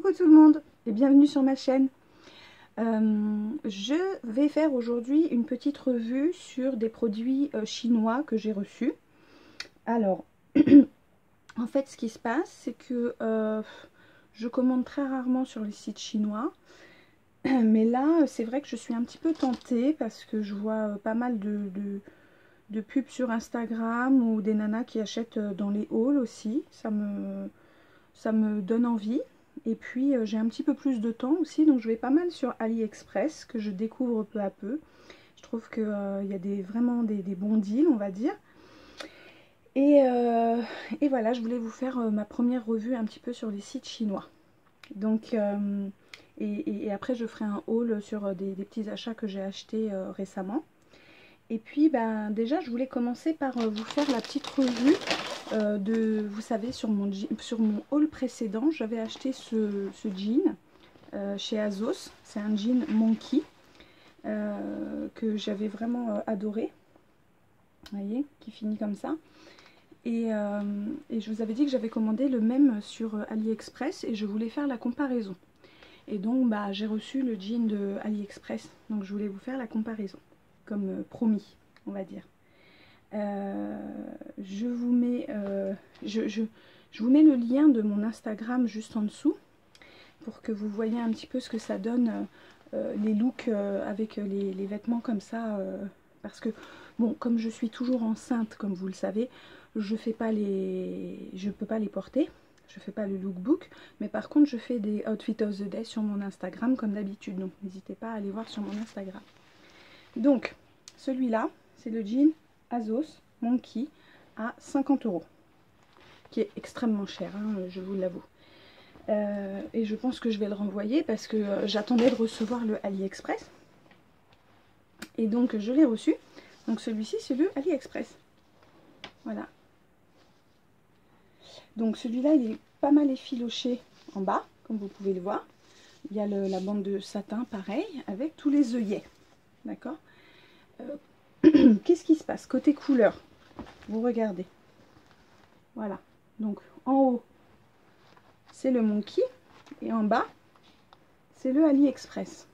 Coucou tout le monde et bienvenue sur ma chaîne. Je vais faire aujourd'hui une petite revue sur des produits chinois que j'ai reçus. Alors, en fait ce qui se passe c'est que je commande très rarement sur les sites chinois. Mais là c'est vrai que je suis un petit peu tentée parce que je vois pas mal de pubs sur Instagram ou des nanas qui achètent dans les hauls aussi. Ça me donne envie. Et puis j'ai un petit peu plus de temps aussi, donc je vais pas mal sur AliExpress que je découvre peu à peu. Je trouve qu'il y a vraiment des bons deals, on va dire. Et voilà, je voulais vous faire ma première revue un petit peu sur les sites chinois. Donc, et après je ferai un haul sur des petits achats que j'ai achetés récemment. Et puis déjà je voulais commencer par vous faire la petite revue vous savez, sur mon haul précédent j'avais acheté ce jean chez ASOS. C'est un jean Monkey que j'avais vraiment adoré, vous voyez, qui finit comme ça. Et je vous avais dit que j'avais commandé le même sur AliExpress et je voulais faire la comparaison. Et donc j'ai reçu le jean de AliExpress, donc je voulais vous faire la comparaison comme promis, on va dire. Je vous mets le lien de mon Instagram juste en dessous pour que vous voyez un petit peu ce que ça donne, les looks avec les vêtements comme ça, parce que bon, comme je suis toujours enceinte comme vous le savez, je peux pas les porter, je fais pas le lookbook, mais par contre je fais des outfits of the day sur mon Instagram comme d'habitude, donc n'hésitez pas à aller voir sur mon Instagram. Donc celui-là c'est le jean ASOS Monkey à 50 €, qui est extrêmement cher, hein, je vous l'avoue. Et je pense que je vais le renvoyer parce que j'attendais de recevoir le AliExpress. Et donc je l'ai reçu. Donc celui-ci c'est le AliExpress. Voilà. Donc celui-là il est pas mal effiloché en bas, comme vous pouvez le voir. Il y a la bande de satin pareil, avec tous les œillets. D'accord. Qu'est-ce qui se passe côté couleur? Vous regardez. Voilà. Donc en haut c'est le Monkey et en bas c'est le AliExpress.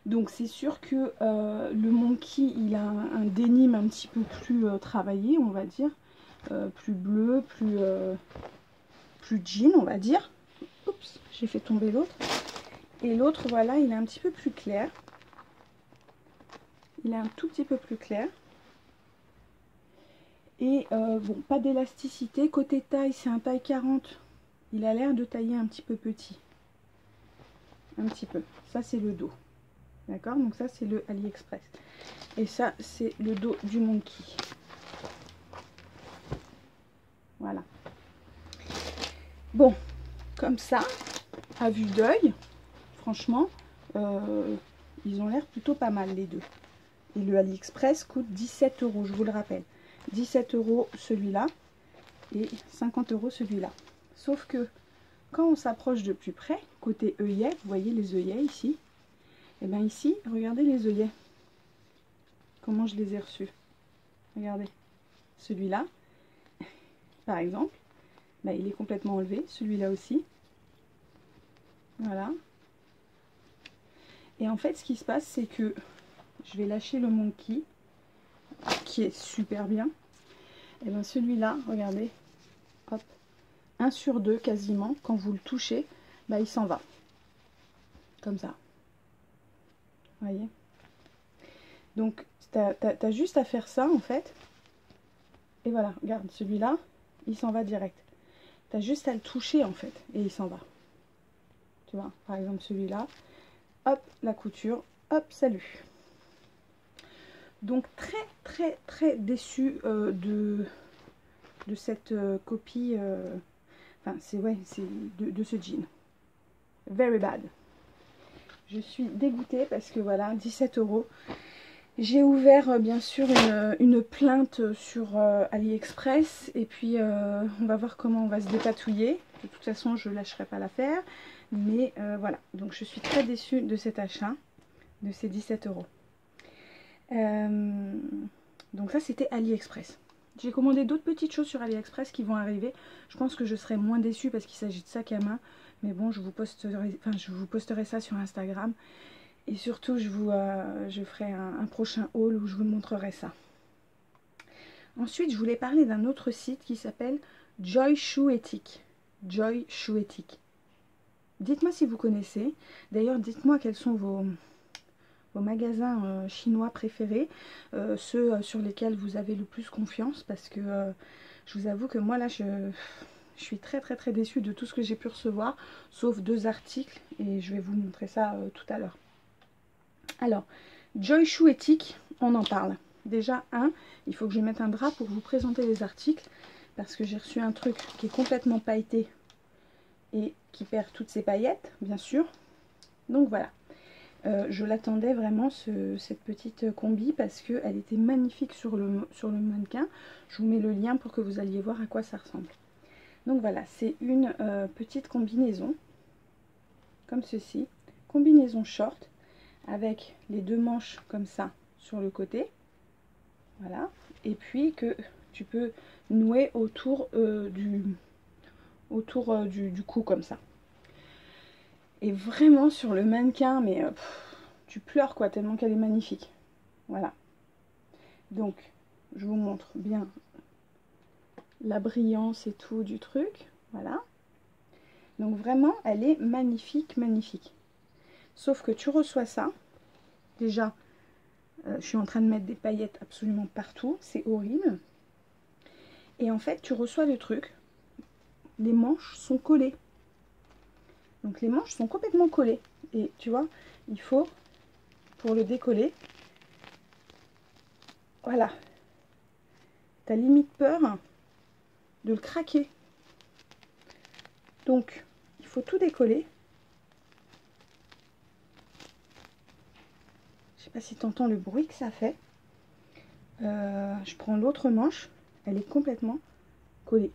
Donc c'est sûr que le Monkey il a un denim un petit peu plus travaillé, on va dire, plus bleu, plus jean, on va dire. Oups, j'ai fait tomber l'autre. Et l'autre, voilà, il est un petit peu plus clair. Il est un tout petit peu plus clair. Et bon, pas d'élasticité. Côté taille, c'est un taille 40. Il a l'air de tailler un petit peu petit. Un petit peu. Ça, c'est le dos. D'accord, donc ça c'est le AliExpress. Et ça c'est le dos du Monkey. Voilà. Bon, comme ça, à vue d'œil, franchement, ils ont l'air plutôt pas mal les deux. Et le AliExpress coûte 17 €, je vous le rappelle. 17 € celui-là et 50 € celui-là. Sauf que quand on s'approche de plus près, côté œillet, vous voyez les œillets ici. Et bien ici, regardez les œillets. Comment je les ai reçus. Regardez. Celui-là, par exemple, il est complètement enlevé. Celui-là aussi. Voilà. Et en fait, ce qui se passe, c'est que je vais lâcher le Monkey, qui est super bien. Et bien celui-là, regardez. Hop. 1 sur 2 quasiment. Quand vous le touchez, il s'en va. Comme ça. Vous voyez, donc t'as juste à faire ça en fait, et voilà, regarde, celui-là il s'en va direct. T'as juste à le toucher en fait et il s'en va. Tu vois, par exemple celui-là, hop, la couture, hop, salut. Donc très déçue de cette copie, enfin c'est de ce jean. Very bad. Je suis dégoûtée parce que voilà, 17 €. J'ai ouvert bien sûr une plainte sur AliExpress. Et puis on va voir comment on va se dépatouiller. De toute façon, je ne lâcherai pas l'affaire. Mais voilà, donc je suis très déçue de cet achat, de ces 17 €. Donc ça, c'était AliExpress. J'ai commandé d'autres petites choses sur AliExpress qui vont arriver. Je pense que je serai moins déçue parce qu'il s'agit de sacs à main. Mais bon, je vous posterai ça sur Instagram. Et surtout, je ferai un prochain haul où je vous montrerai ça. Ensuite, je voulais parler d'un autre site qui s'appelle Joy Shoetic. Joy Shoetic. Dites-moi si vous connaissez. D'ailleurs, dites-moi quels sont vos magasins chinois préférés, ceux sur lesquels vous avez le plus confiance, parce que je vous avoue que moi là je suis très déçue de tout ce que j'ai pu recevoir, sauf 2 articles, et je vais vous montrer ça tout à l'heure. Alors, Joy Shoetic, on en parle. Déjà, il faut que je mette un drap pour vous présenter les articles, parce que j'ai reçu un truc qui est complètement pailleté et qui perd toutes ses paillettes, bien sûr. Donc voilà. Je l'attendais vraiment, cette petite combi, parce qu'elle était magnifique sur le mannequin. Je vous mets le lien pour que vous alliez voir à quoi ça ressemble. Donc voilà, c'est une petite combinaison, comme ceci. Combinaison short, avec les 2 manches comme ça sur le côté. Voilà. Et puis que tu peux nouer autour, du cou comme ça. Et vraiment sur le mannequin, mais tu pleures quoi, tellement qu'elle est magnifique. Voilà. Donc, je vous montre bien la brillance et tout du truc. Voilà. Donc vraiment, elle est magnifique, magnifique. Sauf que tu reçois ça. Déjà, je suis en train de mettre des paillettes absolument partout. C'est horrible. Et en fait, tu reçois le truc. Les manches sont collées. Donc les manches sont complètement collées. Et tu vois, il faut, pour le décoller, voilà. T'as limite peur de le craquer. Donc, il faut tout décoller. Je sais pas si tu entends le bruit que ça fait. Je prends l'autre manche. Elle est complètement collée.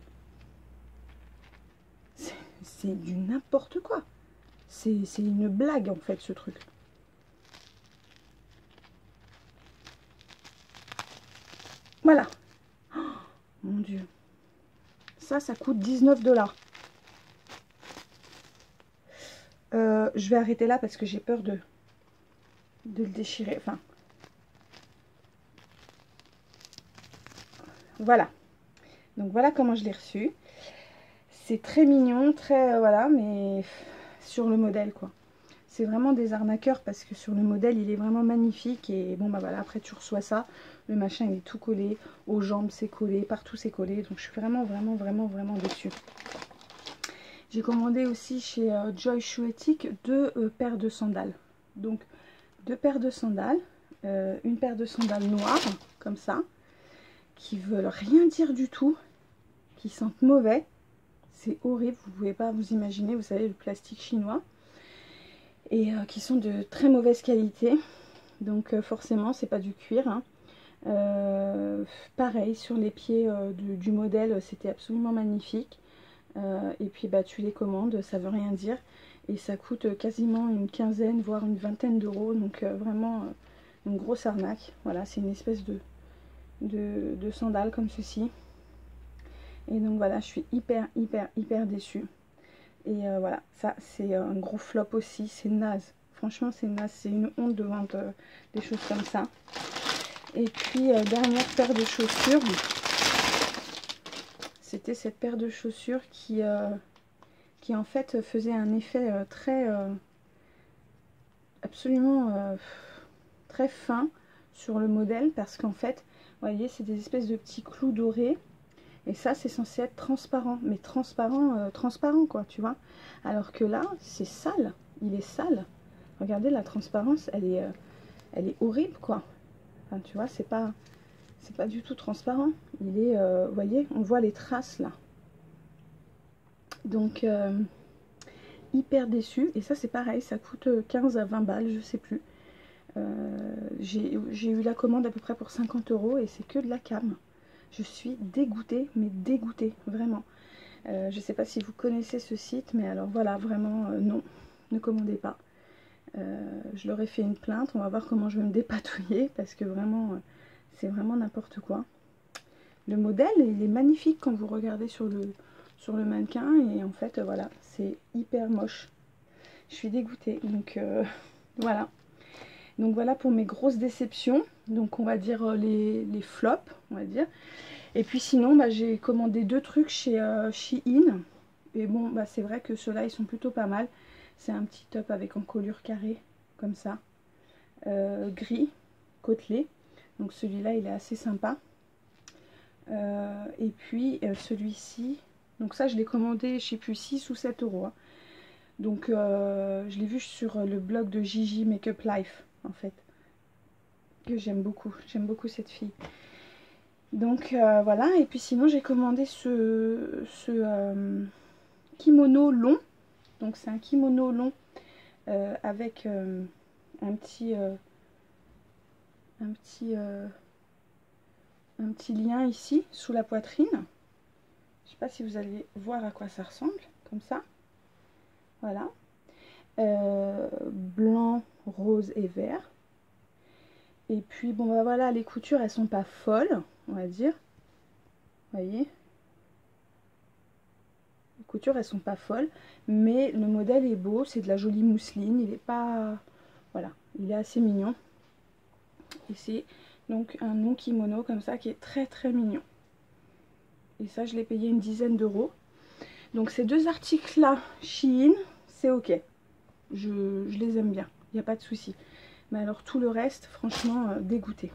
C'est du n'importe quoi. C'est une blague en fait ce truc. Voilà. Oh, mon Dieu. Ça coûte 19 $. Je vais arrêter là parce que j'ai peur de le déchirer. Enfin, voilà. Donc voilà comment je l'ai reçu. C'est très mignon, très voilà, mais sur le modèle quoi. C'est vraiment des arnaqueurs parce que sur le modèle il est vraiment magnifique. Et bon bah voilà, après tu reçois ça. Le machin il est tout collé. Aux jambes c'est collé, partout c'est collé. Donc je suis vraiment déçue. J'ai commandé aussi chez Joy Shoetic 2 paires de sandales. Donc 2 paires de sandales. Une paire de sandales noires, comme ça. Qui veulent rien dire du tout. Qui sentent mauvais. C'est horrible, vous ne pouvez pas vous imaginer. Vous savez, le plastique chinois. Et qui sont de très mauvaise qualité. Donc forcément, c'est pas du cuir. Hein. Pareil, sur les pieds du modèle, c'était absolument magnifique. Et puis bah tu les commandes, ça veut rien dire. Et ça coûte quasiment une quinzaine, voire une vingtaine d'euros. Donc vraiment une grosse arnaque. Voilà, c'est une espèce de sandales comme ceci. Et donc voilà, je suis hyper déçue. Et voilà, ça c'est un gros flop aussi, c'est naze. Franchement c'est naze, c'est une honte de vendre des choses comme ça. Et puis dernière paire de chaussures. C'était cette paire de chaussures qui en fait faisait un effet très absolument très fin sur le modèle, parce qu'en fait, vous voyez, c'est des espèces de petits clous dorés. Et ça, c'est censé être transparent, mais transparent quoi, tu vois. Alors que là, c'est sale, il est sale. Regardez, la transparence, elle est horrible, quoi. Enfin, tu vois, c'est pas du tout transparent. Il est, vous voyez, on voit les traces là. Donc, hyper déçue. Et ça, c'est pareil, ça coûte 15 à 20 balles, je sais plus. J'ai eu la commande à peu près pour 50 € et c'est que de la cam. Je suis dégoûtée, mais dégoûtée, vraiment. Je ne sais pas si vous connaissez ce site, mais alors voilà, vraiment, non, ne commandez pas. Je leur ai fait une plainte, on va voir comment je vais me dépatouiller, parce que vraiment, c'est vraiment n'importe quoi. le modèle, il est magnifique quand vous regardez sur le mannequin. Et en fait, voilà, c'est hyper moche. Je suis dégoûtée. Donc, voilà. Donc, voilà pour mes grosses déceptions. Donc, on va dire les flops, on va dire. Et puis, sinon, bah, j'ai commandé 2 trucs chez Shein. Et bon, bah, c'est vrai que ceux-là, ils sont plutôt pas mal. C'est un petit top avec encolure carrée, comme ça. Gris, côtelé. Donc, celui-là, il est assez sympa. Et puis, celui-ci. Donc, ça, je l'ai commandé, je sais plus, 6 ou 7 euros. Hein. Donc, je l'ai vu sur le blog de Gigi Makeup Life, en fait. Que j'aime beaucoup. J'aime beaucoup cette fille. Donc, voilà. Et puis, sinon, j'ai commandé ce kimono long. Donc, c'est un kimono long avec un petit lien ici, sous la poitrine. Je sais pas si vous allez voir à quoi ça ressemble. Comme ça. Voilà. Blanc, rose et vert. Et puis bon bah voilà, les coutures elles sont pas folles, on va dire. Vous voyez, les coutures elles sont pas folles, mais le modèle est beau, c'est de la jolie mousseline, il est pas, voilà, il est assez mignon. Et c'est donc un long kimono comme ça qui est très très mignon. Et ça je l'ai payé une dizaine d'euros. Donc ces deux articles là, Shein, c'est ok. Je les aime bien, il n'y a pas de souci. Mais alors tout le reste, franchement, dégoûté.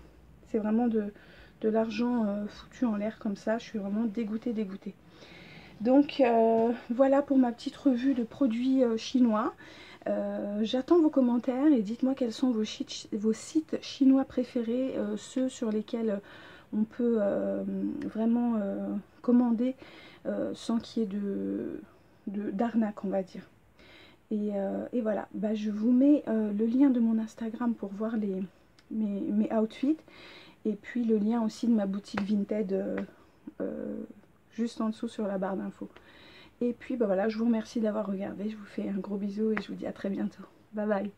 C'est vraiment de l'argent foutu en l'air comme ça. Je suis vraiment dégoûtée. Donc voilà pour ma petite revue de produits chinois. J'attends vos commentaires et dites-moi quels sont vos sites chinois préférés, ceux sur lesquels on peut vraiment commander sans qu'il y ait d'arnaque, on va dire. Et voilà, bah, je vous mets le lien de mon Instagram pour voir mes outfits. Et puis le lien aussi de ma boutique Vinted juste en dessous sur la barre d'infos. Et puis bah, voilà, je vous remercie d'avoir regardé. Je vous fais un gros bisou et je vous dis à très bientôt. Bye bye.